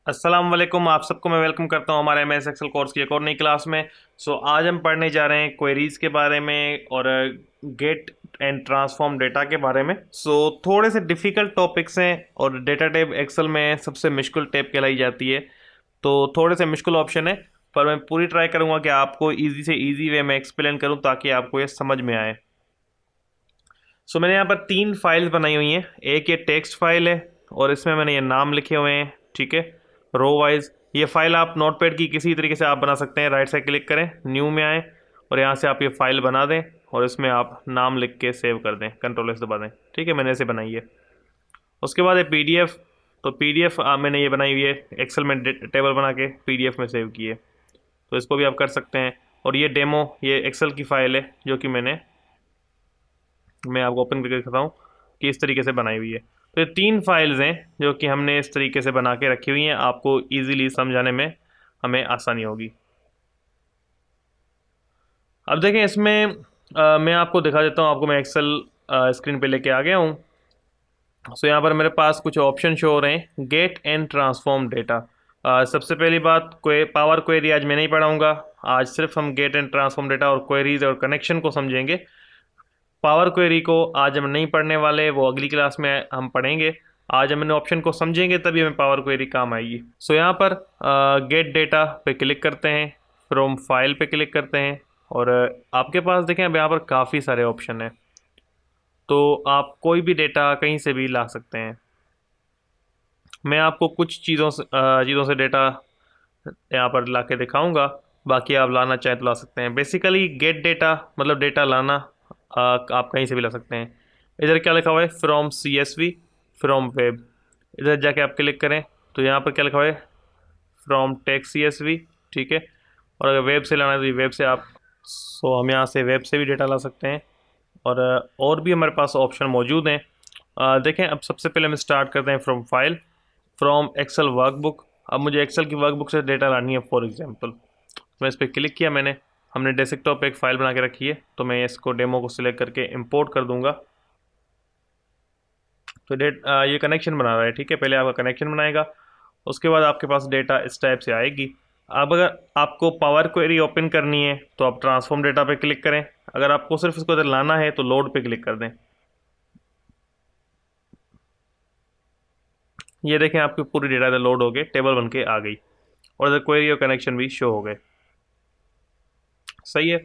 अस्सलाम वालेकुम। आप सबको मैं वेलकम करता हूं हमारे एमएस एक्सेल कोर्स की एक और नई क्लास में। आज हम पढ़ने जा रहे हैं क्वेरीज के बारे में और गेट एंड ट्रांसफॉर्म डेटा के बारे में। थोड़े से डिफ़िकल्ट टॉपिक्स हैं और डेटा टाइप एक्सेल में सबसे मुश्किल टाइप कहलाई जाती है, तो थोड़े से मुश्किल ऑप्शन है। पर मैं पूरी ट्राई करूंगा कि आपको ईजी से ईजी वे में एक्सप्लेन करूं ताकि आपको ये समझ में आए। मैंने यहाँ पर 3 फाइल्स बनाई हुई हैं। एक ये टेक्स्ट फाइल है और इसमें मैंने ये नाम लिखे हुए हैं, ठीक है, रो वाइज। ये फाइल आप नोटपैड की किसी तरीके से आप बना सकते हैं। राइट साइड क्लिक करें, न्यू में आए और यहाँ से आप ये फाइल बना दें और इसमें आप नाम लिख के सेव कर दें, कंट्रोल एस दबा दें। ठीक है, मैंने ऐसे बनाई है। उसके बाद ये पीडीएफ, तो पीडीएफ मैंने ये बनाई हुई है, एक्सेल में टेबल बना के पीडीएफ में सेव की है, तो इसको भी आप कर सकते हैं। और ये डेमो, ये एक्सेल की फ़ाइल है जो कि मैं आपको ओपन करके दिखाता हूँ कि इस तरीके से बनाई हुई है। तो ये 3 फाइल्स हैं जो कि हमने इस तरीके से बना के रखी हुई हैं, आपको इजीली समझाने में हमें आसानी होगी। अब देखें इसमें मैं आपको दिखा देता हूँ। आपको मैं एक्सेल स्क्रीन पे लेके आ गया हूँ। यहाँ पर मेरे पास कुछ ऑप्शन शो हो रहे हैं, गेट एंड ट्रांसफॉर्म डेटा। सबसे पहली बात, कोई पावर क्वेरी आज मैं नहीं पढ़ाऊँगा। आज सिर्फ हम गेट एंड ट्रांसफॉर्म डेटा और क्वेरीज और कनेक्शन को समझेंगे। पावर क्वेरी को आज हम नहीं पढ़ने वाले, वो अगली क्लास में हम पढ़ेंगे। आज हम इन ऑप्शन को समझेंगे तभी हमें पावर क्वेरी काम आएगी। यहाँ पर गेट डेटा पे क्लिक करते हैं, फ्रॉम फाइल पे क्लिक करते हैं और आपके पास देखें अब यहाँ पर काफ़ी सारे ऑप्शन हैं, तो आप कोई भी डेटा कहीं से भी ला सकते हैं। मैं आपको कुछ चीज़ों से डेटा यहाँ पर ला के दिखाऊँगा, बाकी आप लाना चाहें तो ला सकते हैं। बेसिकली गेट डेटा मतलब डेटा लाना, आप कहीं से भी ला सकते हैं। इधर क्या लिखा हुआ है, फ्रॉम CSV, फ्रॉम वेब। इधर जाके आप क्लिक करें तो यहाँ पर क्या लिखा हुआ है, फ्रॉम टेक्स्ट CSV, ठीक है। और अगर वेब से लाना है तो ये वेब से आप, हम यहाँ से वेब से भी डेटा ला सकते हैं। और भी हमारे पास ऑप्शन मौजूद हैं। देखें, अब सबसे पहले हम स्टार्ट करते हैं from file, from Excel workbook. अब मुझे एक्सेल की वर्कबुक से डेटा लानी है। फॉर एग्जांपल मैं इस पर क्लिक किया, हमने डेस्कटॉप पे एक फ़ाइल बना के रखी है, तो मैं इसको डेमो को सिलेक्ट करके इंपोर्ट कर दूंगा। तो ये कनेक्शन बना रहा है, ठीक है। पहले आपका कनेक्शन बनाएगा, उसके बाद आपके पास डेटा इस टाइप से आएगी। अब अगर आपको पावर क्वेरी ओपन करनी है तो आप ट्रांसफॉर्म डेटा पे क्लिक करें। अगर आपको सिर्फ इसको इधर लाना है तो लोड पे क्लिक कर दें। ये देखें, आपकी पूरी डेटा इधर लोड हो गए, टेबल बन के आ गई और इधर क्वेरी और कनेक्शन भी शो हो गए। सही है।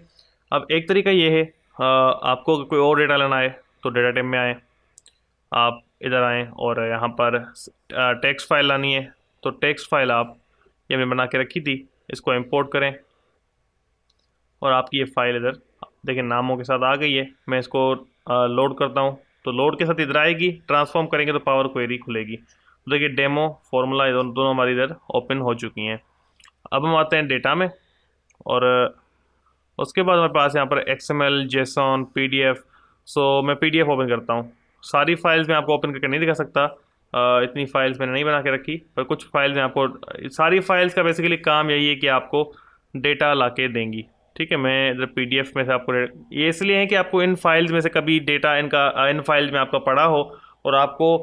अब एक तरीका ये है, आपको अगर कोई और डेटा लेना है तो डेटा टाइप में आए, आप इधर आएँ और यहाँ पर टेक्स्ट फाइल लानी है तो टेक्स्ट फाइल आप, ये मैं बना के रखी थी, इसको इंपोर्ट करें और आपकी ये फाइल इधर देखिए नामों के साथ आ गई है। मैं इसको लोड करता हूँ तो लोड के साथ इधर आएगी, ट्रांसफॉर्म करेंगे तो पावर क्वेरी खुलेगी। तो देखिए डेमो फॉर्मूला दोनों हमारी इधर ओपन हो चुकी हैं। अब हम आते हैं डेटा में और उसके बाद हमारे पास यहाँ पर XML, JSON, PDF। मैं PDF ओपन करता हूँ। सारी फाइल्स मैं आपको ओपन करके नहीं दिखा सकता, इतनी फाइल्स मैंने नहीं बना के रखी, पर कुछ फाइल्स में आपको, सारी फाइल्स का बेसिकली काम यही है कि आपको डेटा ला के देंगी, ठीक है। मैं इधर PDF में से आपको ये इसलिए है कि आपको इन फाइल्स में से कभी डेटा इन फाइल्स में आपका पड़ा हो और आपको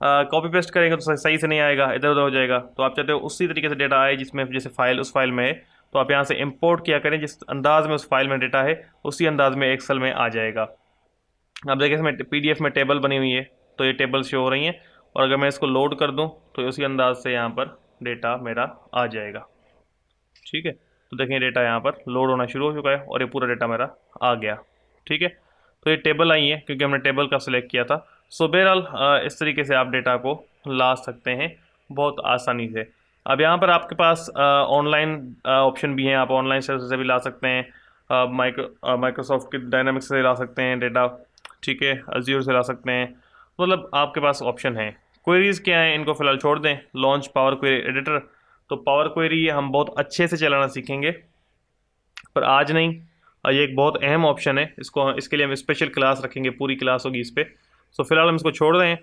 कॉपी पेस्ट करेंगे तो सही से नहीं आएगा, इधर उधर हो जाएगा। तो आप चाहते हो उसी तरीके से डेटा आए जिसमें जैसे फाइल उस फाइल में है, तो आप यहाँ से इंपोर्ट किया करें, जिस अंदाज में उस फाइल में डेटा है उसी अंदाज में एक्सेल में आ जाएगा। अब देखिए इसमें PDF में टेबल बनी हुई है, तो ये टेबल शो हो रही हैं और अगर मैं इसको लोड कर दूं तो उसी अंदाज से यहाँ पर डेटा मेरा आ जाएगा, ठीक है। तो देखें डेटा यहाँ पर लोड होना शुरू हो चुका है और ये पूरा डेटा मेरा आ गया, ठीक है। तो ये टेबल आई है क्योंकि हमने टेबल का सिलेक्ट किया था। बहरहाल इस तरीके से आप डेटा को ला सकते हैं बहुत आसानी से। अब यहाँ पर आपके पास ऑनलाइन ऑप्शन भी हैं, आप ऑनलाइन सर्विस से भी ला सकते हैं। माइक्रोसॉफ्ट के डायनामिक्स से ला सकते हैं डेटा, ठीक है, अज्यूर से ला सकते हैं। मतलब आपके पास ऑप्शन है। क्वेरीज़ क्या हैं, इनको फ़िलहाल छोड़ दें। लॉन्च पावर क्वेरी एडिटर, तो पावर क्वेरी हम बहुत अच्छे से चलाना सीखेंगे, पर आज नहीं। ये एक बहुत अहम ऑप्शन है, इसके लिए हम स्पेशल क्लास रखेंगे, पूरी क्लास होगी इस पर। फ़िलहाल हम इसको छोड़ दें।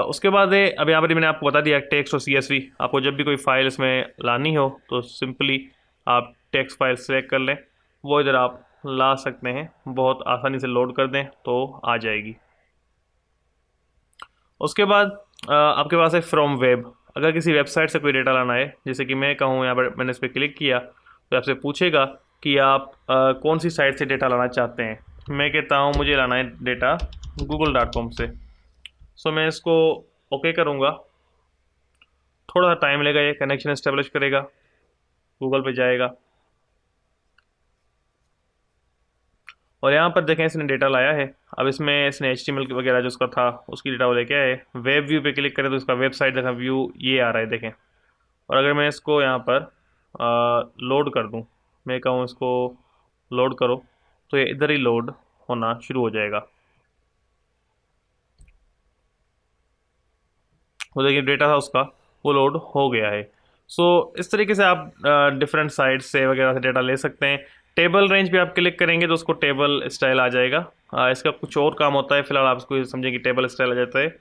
उसके बाद अब यहाँ पर मैंने आपको बता दिया टेक्स्ट और CSV। आपको जब भी कोई फाइल इसमें लानी हो तो सिंपली आप टेक्स्ट फाइल सेलेक्ट कर लें, वो इधर आप ला सकते हैं, बहुत आसानी से लोड कर दें तो आ जाएगी। उसके बाद आपके पास है फ्रॉम वेब। अगर किसी वेबसाइट से कोई डेटा लाना है, जैसे कि मैं कहूँ यहाँ पर मैंने इस पर क्लिक किया तो आपसे पूछेगा कि आप कौन सी साइट से डेटा लाना चाहते हैं। मैं कहता हूँ मुझे लाना है डेटा google.com से। सो मैं इसको ओके करूँगा। थोड़ा सा टाइम लेगा, ये कनेक्शन इस्टेब्लिश करेगा, गूगल पे जाएगा और यहाँ पर देखें इसने डेटा लाया है। अब इसमें इसने HTML वगैरह जो उसका था उसकी डेटा वो लेके आए। वेब व्यू पे क्लिक करें तो इसका वेबसाइट देखा व्यू ये आ रहा है, देखें। और अगर मैं इसको यहाँ पर लोड कर दूँ, मैं कहूँ इसको लोड करो, तो ये इधर ही लोड होना शुरू हो जाएगा। वो देखिए डेटा था उसका वो लोड हो गया है। सो इस तरीके से आप डिफरेंट साइट्स से वगैरह से डेटा ले सकते हैं। टेबल रेंज पे आप क्लिक करेंगे तो उसको टेबल स्टाइल आ जाएगा। इसका कुछ और काम होता है, फिलहाल आप इसको समझें कि टेबल स्टाइल आ जाता है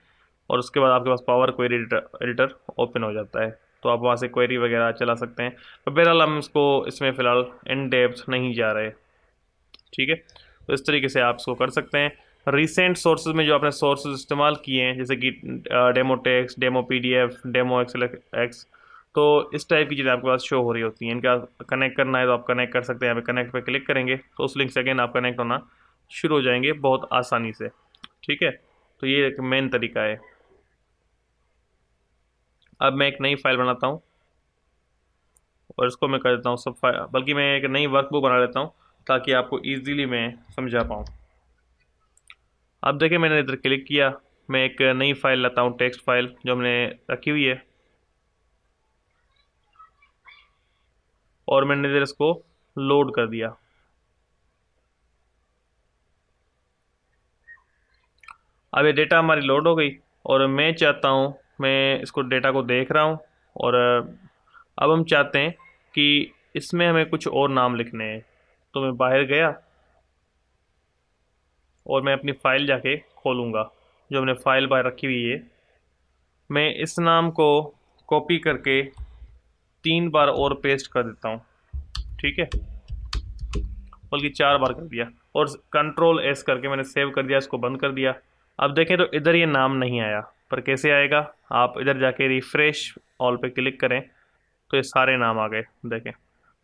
और उसके बाद आपके पास पावर क्वेरी एडिटर ओपन हो जाता है, तो आप वहाँ से क्वेरी वगैरह चला सकते हैं। तो बहरहाल हम इसको इसमें फ़िलहाल इन डेप्थ नहीं जा रहे, ठीक है। तो इस तरीके से आप इसको कर सकते हैं। रिसेंट सोर्सेज में जो आपने सोर्सेज इस्तेमाल किए हैं, जैसे कि demo text, demo PDF, demo XL x, तो इस टाइप की चीज़ें आपके पास शो हो रही होती हैं। इनका कनेक्ट करना है तो आप कनेक्ट कर सकते हैं। यहाँ पे कनेक्ट पे क्लिक करेंगे तो उस लिंक से अगेन आप कनेक्ट होना शुरू हो जाएंगे बहुत आसानी से, ठीक है। तो ये एक मेन तरीका है। अब मैं एक नई फाइल बनाता हूँ और इसको मैं कर देता हूँ सब फाइल, बल्कि मैं एक नई वर्कबुक बना लेता हूँ ताकि आपको ईजिली मैं समझा पाऊँ। अब देखिए मैंने इधर क्लिक किया, मैं एक नई फाइल लाता हूँ, टेक्स्ट फाइल जो हमने रखी हुई है, और मैंने इधर इसको लोड कर दिया। अब ये डेटा हमारी लोड हो गई और मैं चाहता हूँ, मैं इसको डेटा को देख रहा हूँ और अब हम चाहते हैं कि इसमें हमें कुछ और नाम लिखने हैं। तो मैं बाहर गया और मैं अपनी फ़ाइल जाके खोलूँगा, जो हमने फ़ाइल बाहर रखी हुई है। मैं इस नाम को कॉपी करके 3 बार और पेस्ट कर देता हूँ, ठीक है, बल्कि 4 बार कर दिया और Ctrl+S करके मैंने सेव कर दिया, इसको बंद कर दिया। अब देखें तो इधर ये नाम नहीं आया, पर कैसे आएगा, आप इधर जाके रिफ़्रेश ऑल पे क्लिक करें तो ये सारे नाम आ गए, देखें।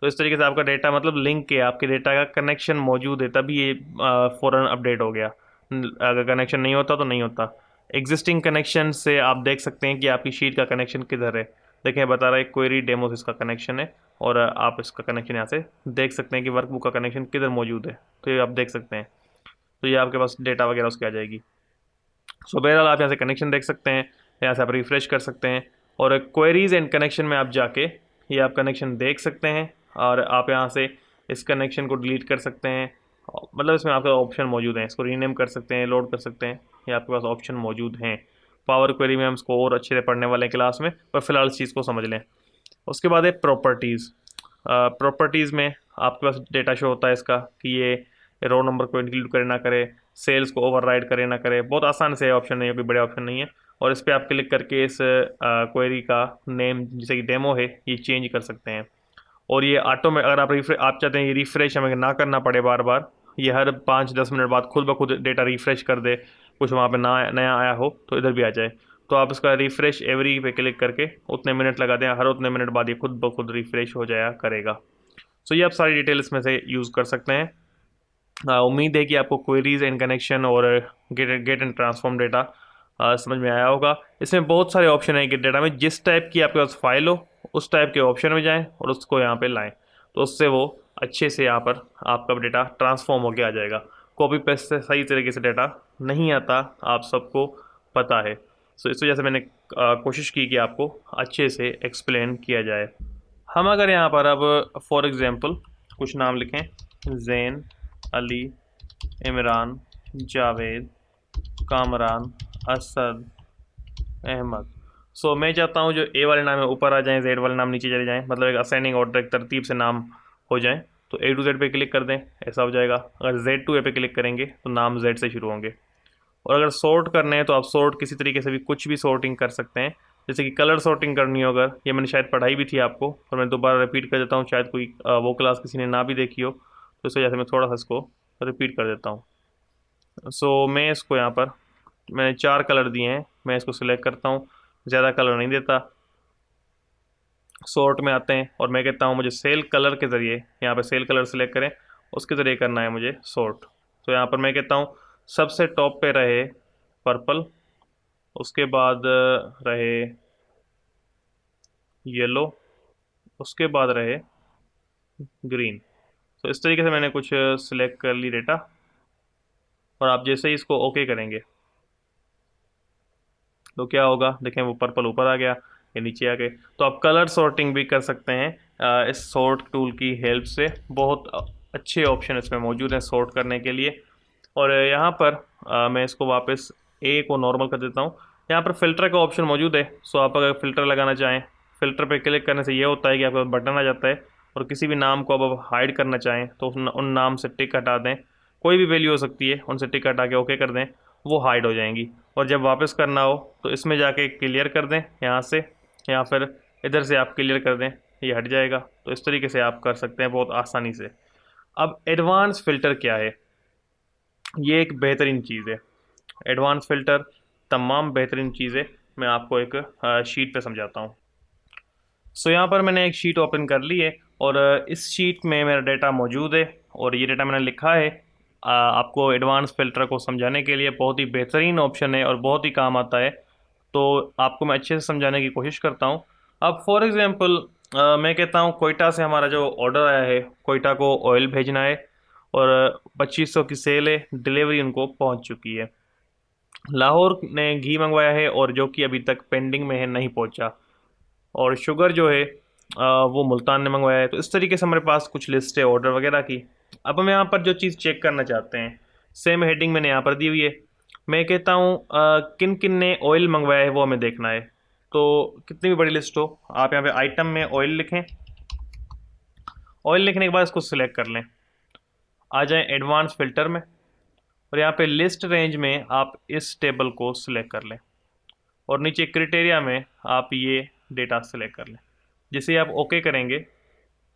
तो इस तरीके से आपका डेटा मतलब लिंक है, आपके डेटा का कनेक्शन मौजूद है, तभी ये फ़ौरन अपडेट हो गया। अगर कनेक्शन नहीं होता तो नहीं होता। एग्जिस्टिंग कनेक्शन से आप देख सकते हैं कि आपकी शीट का कनेक्शन किधर है। देखें बता रहा है क्वेरी डेमो से इसका कनेक्शन है और आप इसका कनेक्शन यहाँ से देख सकते हैं कि वर्कबुक का कनेक्शन किधर मौजूद है, तो ये आप देख सकते हैं। तो ये आपके पास डेटा वगैरह उसकी आ जाएगी। सो बहरहाल आप यहाँ से कनेक्शन देख सकते हैं, यहाँ से आप रिफ़्रेश कर सकते हैं और क्वेरीज़ एंड कनेक्शन में आप जाके ये आप कनेक्शन देख सकते हैं और आप यहाँ से इस कनेक्शन को डिलीट कर सकते हैं। मतलब इसमें आपका ऑप्शन मौजूद हैं, इसको रीनेम कर सकते हैं, लोड कर सकते हैं, ये आपके पास ऑप्शन मौजूद हैं। पावर क्वेरी में हम इसको और अच्छे से पढ़ने वाले हैं क्लास में, पर फिलहाल इस चीज़ को समझ लें। उसके बाद है प्रॉपर्टीज़। प्रॉपर्टीज़ में आपके पास डेटा शो होता है इसका कि ये रो नंबर को इंक्लूड करे ना करे, सेल्स को ओवरराइड करे ना करे। बहुत आसान से ऑप्शन नहीं है, कोई बड़े ऑप्शन नहीं है। और इस पर आप क्लिक करके इस क्वेरी का नेम जैसे कि डेमो है ये चेंज कर सकते हैं। और ये ऑटो में अगर आप चाहते हैं ये रिफ़्रेश हमें ना करना पड़े बार बार, ये हर 5-10 मिनट बाद खुद ब खुद डेटा रिफ़्रेश कर दे, कुछ वहाँ पे ना नया आया हो तो इधर भी आ जाए, तो आप इसका रिफ़्रेश एवरी पे क्लिक करके उतने मिनट लगा दें, हर उतने मिनट बाद ये खुद ब खुद रिफ़्रेश हो जाया करेगा। सो ये आप सारी डिटेल इसमें से यूज़ कर सकते हैं। उम्मीद है कि आपको क्वेरीज एंड कनेक्शन और गेट एंड ट्रांसफॉर्म डेटा समझ में आया होगा। इसमें बहुत सारे ऑप्शन हैं गेट डेटा में, जिस टाइप की आपके पास फाइल हो उस टाइप के ऑप्शन में जाएं और उसको यहाँ पे लाएं, तो उससे वो अच्छे से यहाँ पर आपका डेटा ट्रांसफॉर्म होकर आ जाएगा। कॉपी पेस्ट से सही तरीके से डेटा नहीं आता, आप सबको पता है। सो इस वजह से मैंने कोशिश की कि आपको अच्छे से एक्सप्लेन किया जाए। हम अगर यहाँ पर अब फॉर एग्ज़ाम्पल कुछ नाम लिखें, जैन, अली, इमरान, जावेद, कामरान, असद, अहमद। सो मैं चाहता हूँ जो ए वाले नाम है ऊपर आ जाएं, जेड वाले नाम नीचे चले जाएं, मतलब एक असेंडिंग ऑर्डर, एक तरतीब से नाम हो जाएं। तो A to Z पे क्लिक कर दें, ऐसा हो जाएगा। अगर Z to A पे क्लिक करेंगे तो नाम Z से शुरू होंगे। और अगर सॉर्ट करने हैं तो आप सॉर्ट किसी तरीके से भी कुछ भी सॉर्टिंग कर सकते हैं, जैसे कि कलर सॉर्टिंग करनी हो, अगर ये मैंने शायद पढ़ाई भी थी आपको, और मैं दोबारा रिपीट कर देता हूँ, शायद कोई वो क्लास किसी ने ना भी देखी हो, तो इस वजह से मैं थोड़ा सा इसको रिपीट कर देता हूँ। सो मैं इसको यहाँ पर मैंने 4 कलर दिए हैं, मैं इसको सिलेक्ट करता हूँ, ज़्यादा कलर नहीं देता। सॉर्ट में आते हैं और मैं कहता हूँ मुझे सेल कलर के ज़रिए, यहाँ पे सेल कलर सेलेक्ट करें, उसके ज़रिए करना है मुझे सॉर्ट। तो यहाँ पर मैं कहता हूँ सबसे टॉप पे रहे पर्पल, उसके बाद रहे येलो, उसके बाद रहे ग्रीन। तो इस तरीके से मैंने कुछ सिलेक्ट कर ली डेटा, और आप जैसे ही इसको ओके करेंगे तो क्या होगा, देखें वो पर्पल ऊपर आ गया, ये नीचे आ गए। तो आप कलर सॉर्टिंग भी कर सकते हैं इस सॉर्ट टूल की हेल्प से। बहुत अच्छे ऑप्शन इसमें मौजूद हैं सॉर्ट करने के लिए। और यहाँ पर मैं इसको वापस ए को नॉर्मल कर देता हूँ। यहाँ पर फ़िल्टर का ऑप्शन मौजूद है, सो आप अगर फ़िल्टर लगाना चाहें, फ़िल्टर पे क्लिक करने से ये होता है कि आपका बटन आ जाता है, और किसी भी नाम को अब आप हाइड करना चाहें तो उन नाम से टिक हटा दें, कोई भी वैल्यू हो सकती है, उनसे टिक हटा के ओके कर दें, वो हाइड हो जाएंगी। और जब वापस करना हो तो इसमें जाके क्लियर कर दें यहाँ से, या फिर इधर से आप क्लियर कर दें, ये हट जाएगा। तो इस तरीके से आप कर सकते हैं बहुत आसानी से। अब एडवांस फ़िल्टर क्या है, ये एक बेहतरीन चीज़ है। एडवांस फ़िल्टर तमाम बेहतरीन चीज़ें मैं आपको एक शीट पे समझाता हूँ। सो यहाँ पर मैंने एक शीट ओपन कर ली है, और इस शीट में मेरा डेटा मौजूद है, और ये डेटा मैंने लिखा है। आपको एडवांस फ़िल्टर को समझाने के लिए बहुत ही बेहतरीन ऑप्शन है और बहुत ही काम आता है। तो आपको मैं अच्छे से समझाने की कोशिश करता हूँ। अब फॉर एग्ज़ाम्पल मैं कहता हूँ कोयटा से हमारा जो ऑर्डर आया है, कोयटा को ऑयल भेजना है, और 2500 की सेल है, डिलीवरी उनको पहुँच चुकी है। लाहौर ने घी मंगवाया है, और जो कि अभी तक पेंडिंग में है, नहीं पहुँचा। और शुगर जो है वो मुल्तान ने मंगवाया है। तो इस तरीके से हमारे पास कुछ लिस्ट है ऑर्डर वगैरह की। अब हम यहाँ पर जो चीज़ चेक करना चाहते हैं, सेम हेडिंग मैंने यहाँ पर दी हुई है। मैं कहता हूँ किन किन ने ऑयल मंगवाया है वो हमें देखना है। तो कितनी भी बड़ी लिस्ट हो, आप यहाँ पे आइटम में ऑयल लिखें। ऑयल लिखने के बाद इसको सिलेक्ट कर लें, आ जाएं एडवांस फ़िल्टर में, और यहाँ पे लिस्ट रेंज में आप इस टेबल को सिलेक्ट कर लें, और नीचे क्राइटेरिया में आप ये डेटा सेलेक्ट कर लें। जैसे ही आप ओके करेंगे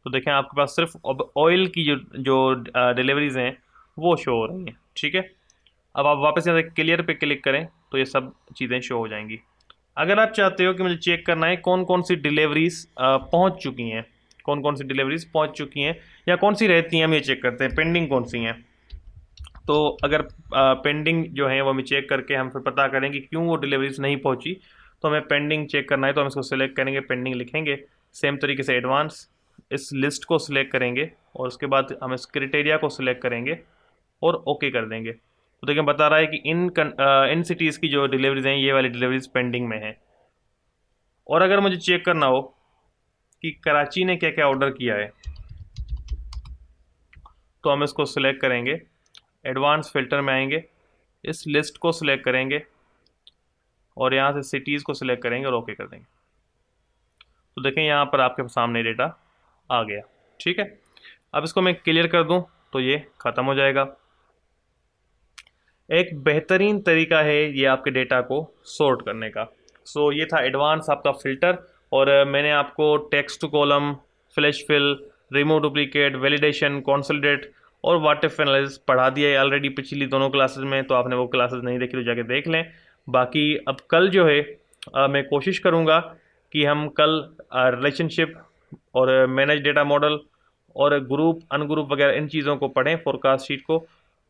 तो देखें आपके पास सिर्फ अब ऑयल की जो जो डिलीवरीज़ हैं वो शो हो रही हैं। ठीक है, अब आप वापस यहाँ से क्लियर पे क्लिक करें तो ये सब चीज़ें शो हो जाएंगी। अगर आप चाहते हो कि मुझे चेक करना है कौन कौन सी डिलीवरीज पहुँच चुकी हैं, कौन कौन सी डिलीवरीज पहुँच चुकी हैं या कौन सी रहती हैं, हम ये चेक करते हैं पेंडिंग कौन सी हैं। तो अगर पेंडिंग जो है वो हमें चेक करके हम फिर पता करें कि क्यों वो डिलीवरीज नहीं पहुंची, तो हमें पेंडिंग चेक करना है, तो हम इसको सिलेक्ट करेंगे, पेंडिंग लिखेंगे। सेम तरीके से एडवांस इस लिस्ट को सिलेक्ट करेंगे, और उसके बाद हम इस क्राइटेरिया को सिलेक्ट करेंगे और ओके कर देंगे। तो देखिए बता रहा है कि इन सिटीज़ की जो डिलीवरीज हैं ये वाली डिलीवरीज पेंडिंग में हैं। और अगर मुझे चेक करना हो कि कराची ने क्या क्या ऑर्डर किया है, तो हम इसको सिलेक्ट करेंगे, एडवांस फ़िल्टर में आएंगे, इस लिस्ट को सिलेक्ट करेंगे, और यहाँ से सिटीज़ को सिलेक्ट करेंगे और ओके कर देंगे। तो देखें यहाँ पर आपके सामने डेटा आ गया। ठीक है, अब इसको मैं क्लियर कर दूँ तो ये ख़त्म हो जाएगा। एक बेहतरीन तरीका है ये आपके डेटा को सॉर्ट करने का। सो ये था एडवांस आपका फ़िल्टर, और मैंने आपको text to column, flash fill, remove duplicate, validation, consolidate और वाटरफ एनालिसिस पढ़ा दिया है ऑलरेडी पिछली दोनों क्लासेस में। तो आपने वो क्लासेस नहीं देखी तो जाके देख लें। बाकी अब कल जो है मैं कोशिश करूँगा कि हम कल रिलेशनशिप और मैनेज डेटा मॉडल और ग्रुप अनग्रुप वगैरह इन चीज़ों को पढ़ें, फोरकास्ट शीट को।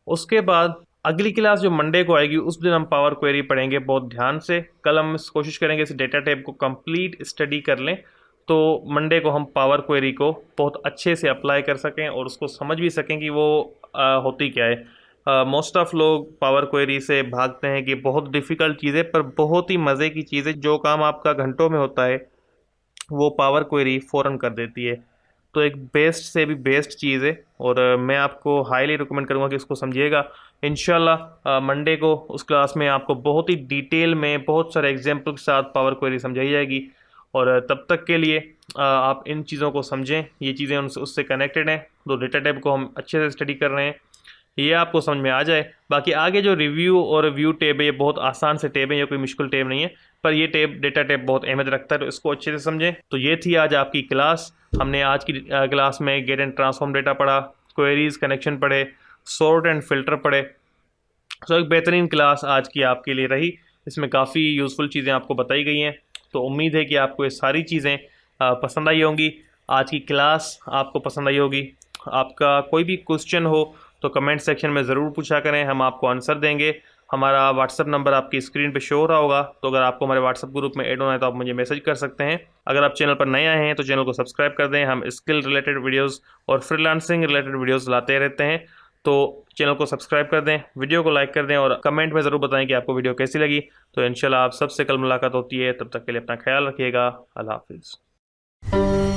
उसके बाद अगली क्लास जो मंडे को आएगी उस दिन हम पावर क्वेरी पढ़ेंगे बहुत ध्यान से। कल हम कोशिश करेंगे इस डेटा टाइप को कंप्लीट स्टडी कर लें, तो मंडे को हम पावर क्वेरी को बहुत अच्छे से अप्लाई कर सकें और उसको समझ भी सकें कि वो होती क्या है। मोस्ट ऑफ लोग पावर क्वेरी से भागते हैं कि बहुत डिफ़िकल्ट चीज़ें, पर बहुत ही मज़े की चीज़ें, जो काम आपका घंटों में होता है वो पावर क्वेरी फ़ौरन कर देती है। तो एक बेस्ट से भी बेस्ट चीज़ है, और मैं आपको हाईली रिकमेंड करूँगा कि इसको समझिएगा। इंशाल्लाह मंडे को उस क्लास में आपको बहुत ही डिटेल में बहुत सारे एग्जाम्पल के साथ पावर क्वेरी समझाई जाएगी। और तब तक के लिए आप इन चीज़ों को समझें, ये चीज़ें उनसे उससे कनेक्टेड हैं। तो डेटा टाइप को हम अच्छे से स्टडी कर रहे हैं, ये आपको समझ में आ जाए। बाकी आगे जो रिव्यू और व्यू टेब है ये बहुत आसान से टेब है, ये कोई मुश्किल टेब नहीं है, पर ये टेब डेटा टेब बहुत अहमियत रखता है, तो इसको अच्छे से समझें। तो ये थी आज आपकी क्लास। हमने आज की क्लास में गेट एंड ट्रांसफॉर्म डेटा पढ़ा, क्वेरीज कनेक्शन पढ़े, सॉर्ट एंड फिल्टर पढ़े। तो एक बेहतरीन क्लास आज की आपके लिए रही, इसमें काफ़ी यूज़फुल चीज़ें आपको बताई गई हैं। तो उम्मीद है कि आपको ये सारी चीज़ें पसंद आई होंगी। आज की क्लास आपको पसंद आई होगी। आपका कोई भी क्वेश्चन हो तो कमेंट सेक्शन में ज़रूर पूछा करें, हम आपको आंसर देंगे। हमारा व्हाट्सअप नंबर आपकी स्क्रीन पे शो हो रहा होगा, तो अगर आपको हमारे व्हाट्सअप ग्रुप में ऐड होना है तो आप मुझे मैसेज कर सकते हैं। अगर आप चैनल पर नए आए हैं तो चैनल को सब्सक्राइब कर दें। हम स्किल रिलेटेड वीडियोस और फ्रीलांसिंग रिलेटेड वीडियोस लाते रहते हैं, तो चैनल को सब्सक्राइब कर दें, वीडियो को लाइक कर दें और कमेंट में ज़रूर बताएं कि आपको वीडियो कैसी लगी। तो इंशाल्लाह आप सबसे कल मुलाकात होती है, तब तक के लिए अपना ख्याल रखिएगा। अल्लाह हाफिज़।